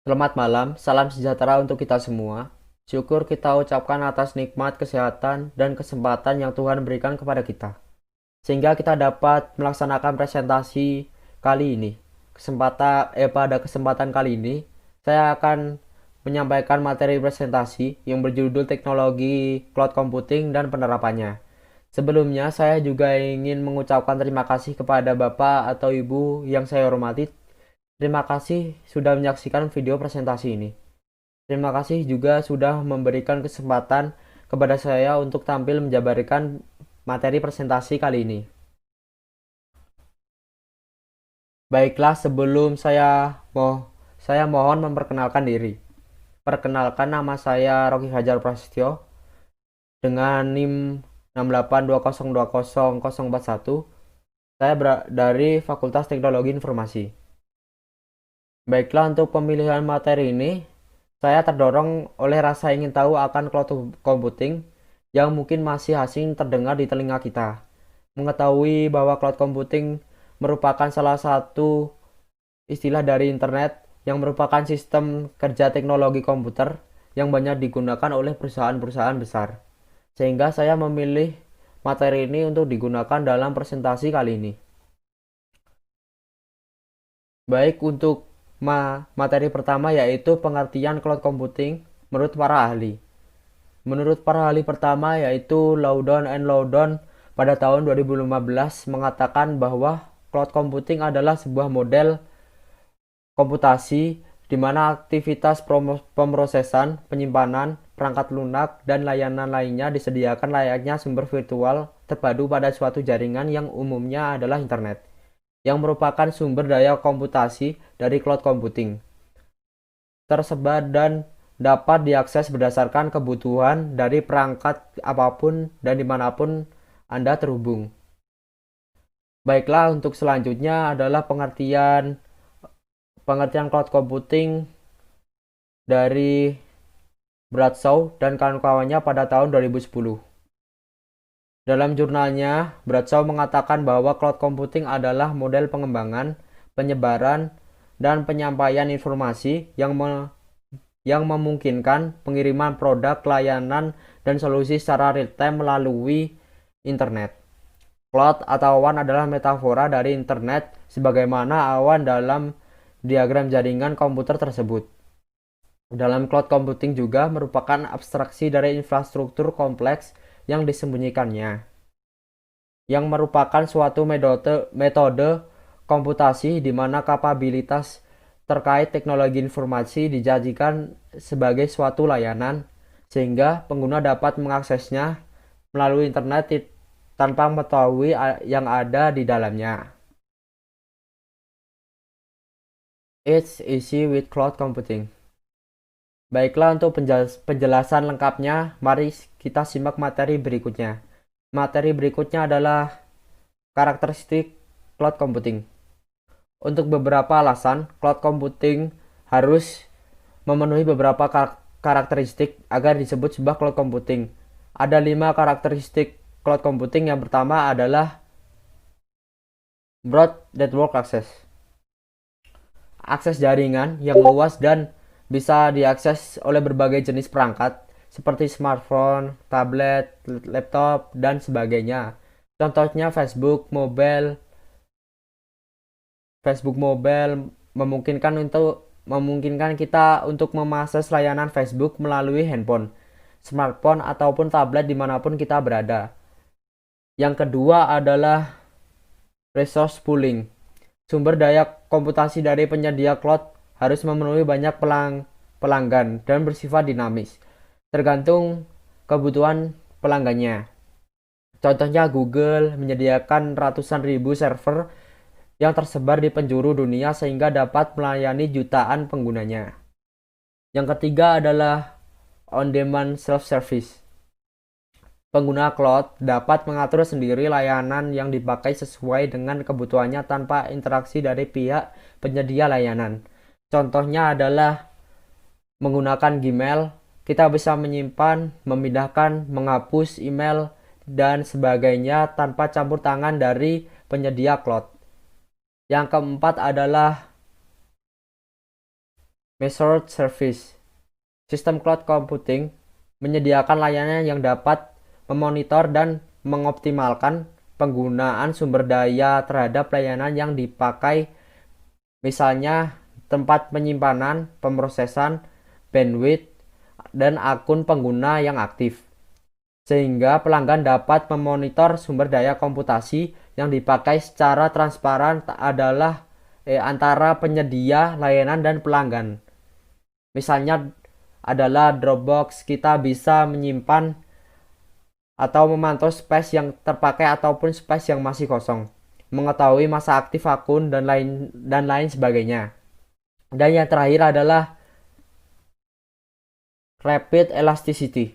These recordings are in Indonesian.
Selamat malam, salam sejahtera untuk kita semua. Syukur kita ucapkan atas nikmat kesehatan dan kesempatan yang Tuhan berikan kepada kita, sehingga kita dapat melaksanakan presentasi kali ini. Pada kesempatan kali ini, saya akan menyampaikan materi presentasi yang berjudul Teknologi Cloud Computing dan Penerapannya. Sebelumnya, saya juga ingin mengucapkan terima kasih kepada Bapak atau Ibu yang saya hormati. Terima kasih sudah menyaksikan video presentasi ini. Terima kasih juga sudah memberikan kesempatan kepada saya untuk tampil menjabarkan materi presentasi kali ini. Baiklah, sebelum saya mohon memperkenalkan diri. Perkenalkan, nama saya Rocky Fajar Prasetyo dengan NIM 682020041. Saya dari Fakultas Teknologi Informasi. Baiklah, untuk pemilihan materi ini, saya terdorong oleh rasa ingin tahu akan cloud computing yang mungkin masih asing terdengar di telinga kita. Mengetahui bahwa cloud computing merupakan salah satu istilah dari internet yang merupakan sistem kerja teknologi komputer yang banyak digunakan oleh perusahaan-perusahaan besar. Sehingga saya memilih materi ini untuk digunakan dalam presentasi kali ini. Baik, untuk materi pertama yaitu pengertian cloud computing menurut para ahli. Menurut para ahli pertama yaitu Loudon and Loudon pada tahun 2015 mengatakan bahwa cloud computing adalah sebuah model komputasi di mana aktivitas pemrosesan, penyimpanan, perangkat lunak, dan layanan lainnya disediakan layaknya sumber virtual terpadu pada suatu jaringan yang umumnya adalah internet, yang merupakan sumber daya komputasi dari cloud computing. Tersebar dan dapat diakses berdasarkan kebutuhan dari perangkat apapun dan dimanapun Anda terhubung. Baiklah, untuk selanjutnya adalah pengertian cloud computing dari Bradshaw dan kawan-kawannya pada tahun 2010. Dalam jurnalnya, Bradshaw mengatakan bahwa cloud computing adalah model pengembangan, penyebaran, dan penyampaian informasi yang memungkinkan pengiriman produk, layanan, dan solusi secara real-time melalui internet. Cloud atau awan adalah metafora dari internet sebagaimana awan dalam diagram jaringan komputer tersebut. Dalam cloud computing juga merupakan abstraksi dari infrastruktur kompleks yang disembunyikannya, yang merupakan suatu metode komputasi di mana kapabilitas terkait teknologi informasi dijanjikan sebagai suatu layanan, sehingga pengguna dapat mengaksesnya melalui internet tanpa mengetahui yang ada di dalamnya. It's easy with cloud computing. Baiklah, untuk penjelasan lengkapnya, mari kita simak materi berikutnya. Materi berikutnya adalah karakteristik cloud computing. Untuk beberapa alasan, cloud computing harus memenuhi beberapa karakteristik agar disebut sebuah cloud computing. Ada 5 karakteristik cloud computing. Yang pertama adalah broad network access. Akses jaringan yang luas dan bisa diakses oleh berbagai jenis perangkat seperti smartphone, tablet, laptop, dan sebagainya. Contohnya Facebook Mobile memungkinkan kita untuk mengakses layanan Facebook melalui handphone, smartphone, ataupun tablet dimanapun kita berada. Yang kedua adalah resource pooling. Sumber daya komputasi dari penyedia cloud harus memenuhi banyak pelanggan dan bersifat dinamis, tergantung kebutuhan pelanggannya. Contohnya Google menyediakan ratusan ribu server yang tersebar di penjuru dunia sehingga dapat melayani jutaan penggunanya. Yang ketiga adalah on-demand self-service. Pengguna cloud dapat mengatur sendiri layanan yang dipakai sesuai dengan kebutuhannya tanpa interaksi dari pihak penyedia layanan. Contohnya adalah menggunakan Gmail, kita bisa menyimpan, memindahkan, menghapus email, dan sebagainya tanpa campur tangan dari penyedia cloud. Yang keempat adalah Measured Service. Sistem cloud computing menyediakan layanan yang dapat memonitor dan mengoptimalkan penggunaan sumber daya terhadap layanan yang dipakai, misalnya tempat penyimpanan, pemrosesan, bandwidth, dan akun pengguna yang aktif. Sehingga pelanggan dapat memonitor sumber daya komputasi yang dipakai secara transparan antara penyedia layanan dan pelanggan. Misalnya adalah Dropbox, kita bisa menyimpan atau memantau space yang terpakai ataupun space yang masih kosong, mengetahui masa aktif akun dan lain sebagainya. Dan yang terakhir adalah Rapid Elasticity.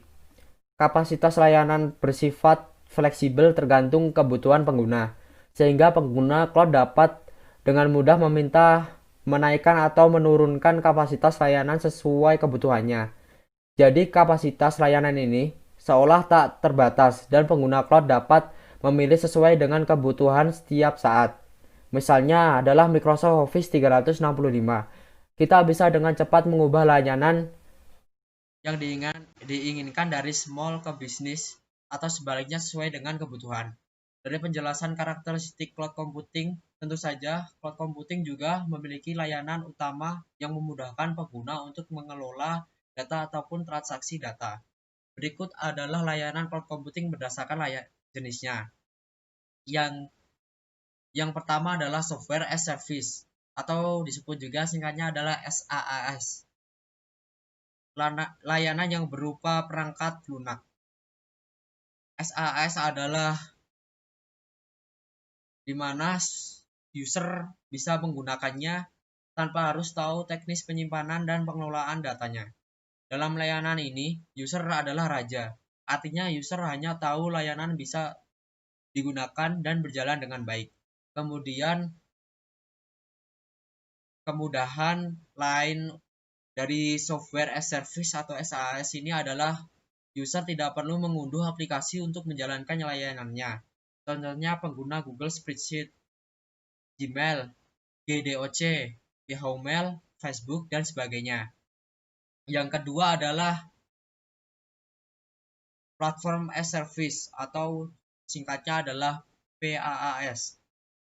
Kapasitas layanan bersifat fleksibel tergantung kebutuhan pengguna, sehingga pengguna cloud dapat dengan mudah meminta menaikkan atau menurunkan kapasitas layanan sesuai kebutuhannya. Jadi kapasitas layanan ini seolah tak terbatas dan pengguna cloud dapat memilih sesuai dengan kebutuhan setiap saat. Misalnya adalah Microsoft Office 365. Kita bisa dengan cepat mengubah layanan yang diinginkan dari small ke bisnis atau sebaliknya sesuai dengan kebutuhan. Dari penjelasan karakteristik cloud computing, tentu saja cloud computing juga memiliki layanan utama yang memudahkan pengguna untuk mengelola data ataupun transaksi data. Berikut adalah layanan cloud computing berdasarkan jenisnya. Yang pertama adalah Software as Service atau disebut juga singkatnya adalah SaaS. Layanan yang berupa perangkat lunak. SaaS adalah di mana user bisa menggunakannya tanpa harus tahu teknis penyimpanan dan pengelolaan datanya. Dalam layanan ini, user adalah raja. Artinya user hanya tahu layanan bisa digunakan dan berjalan dengan baik. Kemudian, kemudahan lain dari software as service atau SaaS ini adalah user tidak perlu mengunduh aplikasi untuk menjalankan layanannya. Contohnya pengguna Google Spreadsheet, Gmail, GDOC, Yahoo Mail, Facebook, dan sebagainya. Yang kedua adalah Platform as Service atau singkatnya adalah PaaS.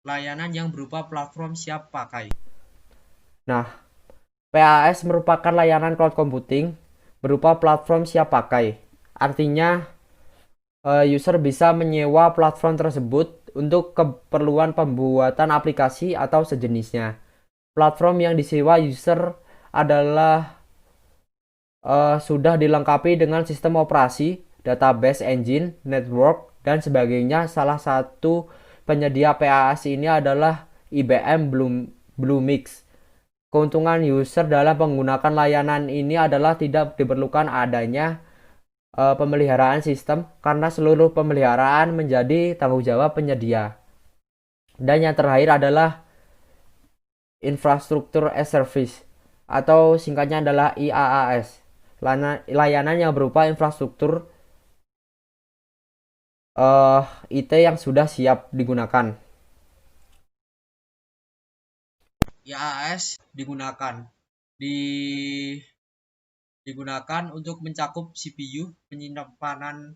Layanan yang berupa platform siap pakai. Nah, PaaS merupakan layanan cloud computing berupa platform siap pakai. Artinya, user bisa menyewa platform tersebut untuk keperluan pembuatan aplikasi atau sejenisnya. Platform yang disewa user adalah sudah dilengkapi dengan sistem operasi, database engine, network, dan sebagainya. Salah satu penyedia PaaS ini adalah IBM Bluemix. Keuntungan user dalam menggunakan layanan ini adalah tidak diperlukan adanya pemeliharaan sistem karena seluruh pemeliharaan menjadi tanggung jawab penyedia. Dan yang terakhir adalah Infrastructure as Service atau singkatnya adalah IaaS. Layanan yang berupa infrastruktur IT yang sudah siap digunakan. IaaS digunakan untuk mencakup CPU, penyimpanan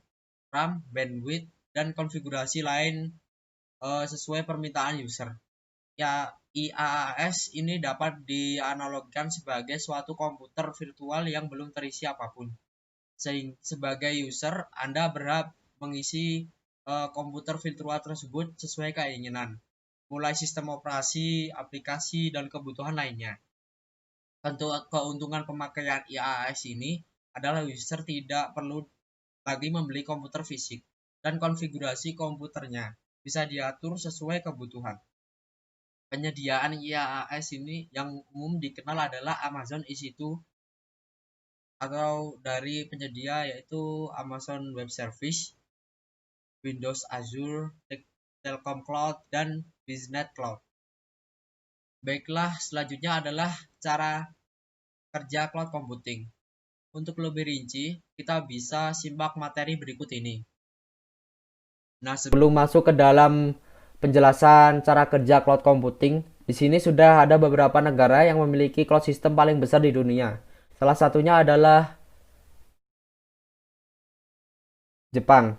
RAM, bandwidth, dan konfigurasi lain sesuai permintaan user. Ya, IaaS ini dapat dianalogikan sebagai suatu komputer virtual yang belum terisi apapun. Sebagai user, Anda berhak mengisi komputer virtual tersebut sesuai keinginan, mulai sistem operasi, aplikasi, dan kebutuhan lainnya. Tentu keuntungan pemakaian IaaS ini adalah user tidak perlu lagi membeli komputer fisik dan konfigurasi komputernya bisa diatur sesuai kebutuhan. Penyediaan IaaS ini yang umum dikenal adalah Amazon EC2 atau dari penyedia yaitu Amazon Web Service, Windows Azure, Telkom Cloud, dan Business Cloud. Baiklah, selanjutnya adalah cara kerja cloud computing. Untuk lebih rinci, kita bisa simak materi berikut ini. Nah, sebelum masuk ke dalam penjelasan cara kerja cloud computing, Di sini sudah ada beberapa negara yang memiliki cloud system paling besar di dunia. Salah satunya adalah Jepang.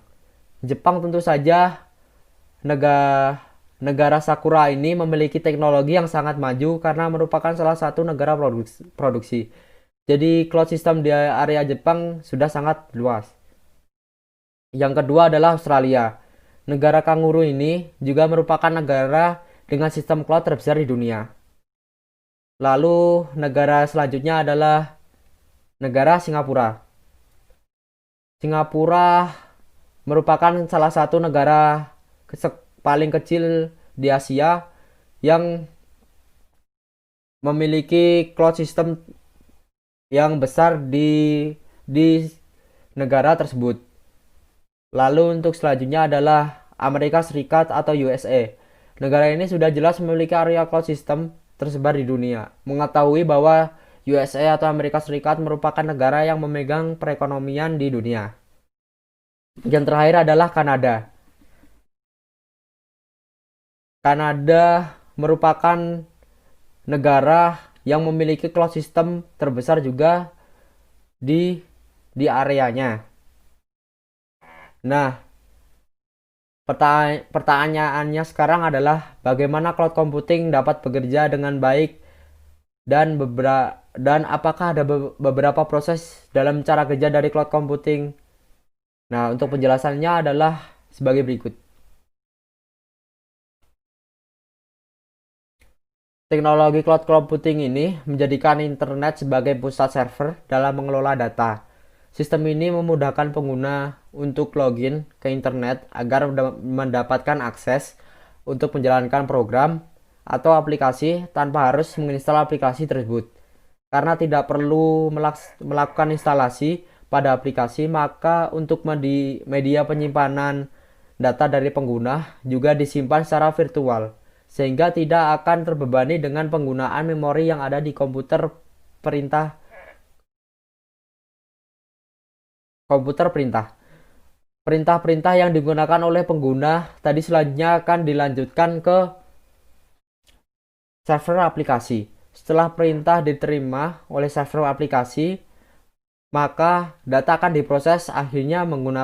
Jepang tentu saja negara negara Sakura ini memiliki teknologi yang sangat maju karena merupakan salah satu negara produksi. Jadi cloud system di area Jepang sudah sangat luas. Yang kedua adalah Australia. Negara kanguru ini juga merupakan negara dengan sistem cloud terbesar di dunia. Lalu negara selanjutnya adalah negara Singapura. Singapura merupakan salah satu negara paling kecil di Asia yang memiliki cloud system yang besar di negara tersebut. Lalu untuk selanjutnya adalah Amerika Serikat atau USA. Negara ini sudah jelas memiliki area cloud system tersebar di dunia. Mengetahui bahwa USA atau Amerika Serikat merupakan negara yang memegang perekonomian di dunia. Yang terakhir adalah Kanada. Kanada merupakan negara yang memiliki cloud system terbesar juga di areanya. Nah, pertanyaannya sekarang adalah bagaimana cloud computing dapat bekerja dengan baik dan apakah ada beberapa proses dalam cara kerja dari cloud computing. Nah, untuk penjelasannya adalah sebagai berikut. Teknologi cloud computing ini menjadikan internet sebagai pusat server dalam mengelola data. Sistem ini memudahkan pengguna untuk login ke internet agar mendapatkan akses untuk menjalankan program atau aplikasi tanpa harus menginstal aplikasi tersebut. Karena tidak perlu melakukan instalasi pada aplikasi, maka untuk media penyimpanan data dari pengguna juga disimpan secara virtual, sehingga tidak akan terbebani dengan penggunaan memori yang ada di komputer perintah. Perintah-perintah yang digunakan oleh pengguna tadi selanjutnya akan dilanjutkan ke server aplikasi. Setelah perintah diterima oleh server aplikasi, maka data akan diproses. Akhirnya pengguna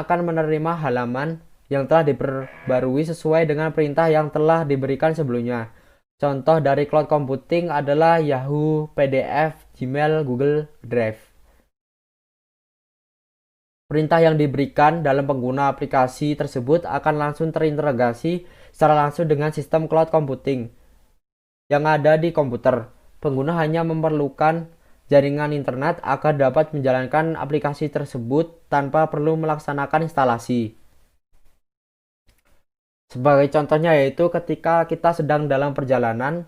akan menerima halaman yang telah diperbarui sesuai dengan perintah yang telah diberikan sebelumnya. Contoh dari cloud computing adalah Yahoo, PDF, Gmail, Google Drive. Perintah yang diberikan dalam pengguna aplikasi tersebut akan langsung terintegrasi secara langsung dengan sistem cloud computing yang ada di komputer. Pengguna hanya memerlukan jaringan internet agar dapat menjalankan aplikasi tersebut tanpa perlu melaksanakan instalasi. Sebagai contohnya yaitu ketika kita sedang dalam perjalanan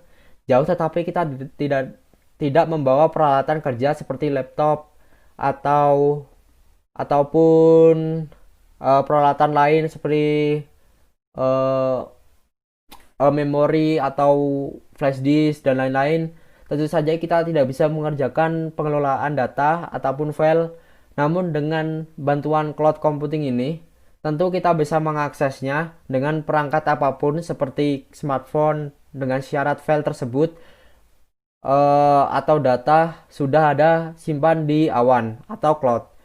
jauh tetapi kita tidak membawa peralatan kerja seperti laptop atau ataupun peralatan lain seperti uh, memori atau flash disk dan lain-lain. Tentu saja kita tidak bisa mengerjakan pengelolaan data ataupun file. Namun dengan bantuan cloud computing ini, tentu kita bisa mengaksesnya dengan perangkat apapun seperti smartphone dengan syarat file tersebut atau data sudah ada simpan di awan atau cloud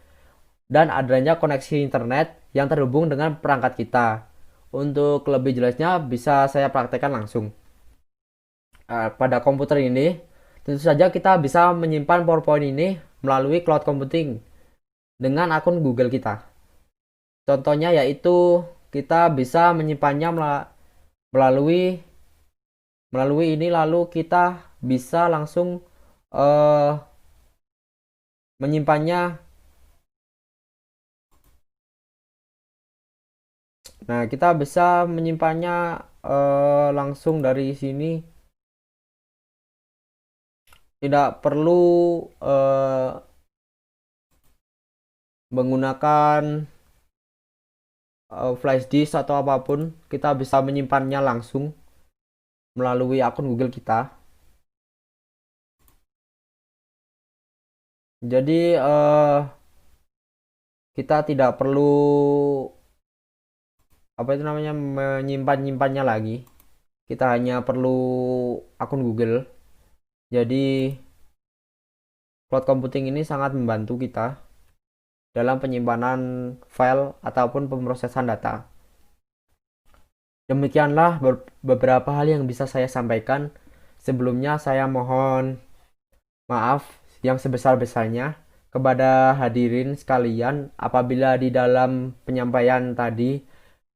dan adanya koneksi internet yang terhubung dengan perangkat kita. Untuk lebih jelasnya bisa saya praktekkan langsung. Pada komputer ini, tentu saja kita bisa menyimpan PowerPoint ini melalui cloud computing dengan akun Google kita. Contohnya yaitu kita bisa menyimpannya melalui ini lalu kita bisa langsung menyimpannya. Nah, kita bisa menyimpannya langsung dari sini. Tidak perlu menggunakan flash disk atau apapun. Kita bisa menyimpannya langsung melalui akun Google kita. Jadi kita tidak perlu apa itu namanya menyimpannya lagi. Kita hanya perlu akun Google. Jadi cloud computing ini sangat membantu kita dalam penyimpanan file ataupun pemrosesan data. Demikianlah beberapa hal yang bisa saya sampaikan. Sebelumnya saya mohon maaf yang sebesar-besarnya kepada hadirin sekalian apabila di dalam penyampaian tadi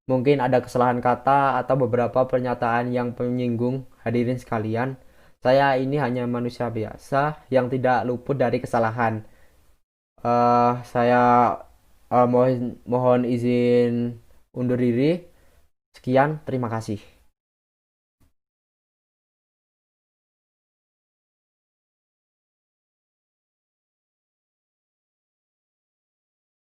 mungkin ada kesalahan kata atau beberapa pernyataan yang menyinggung hadirin sekalian. Saya ini hanya manusia biasa yang tidak luput dari kesalahan. Saya mohon izin undur diri. Sekian, terima kasih.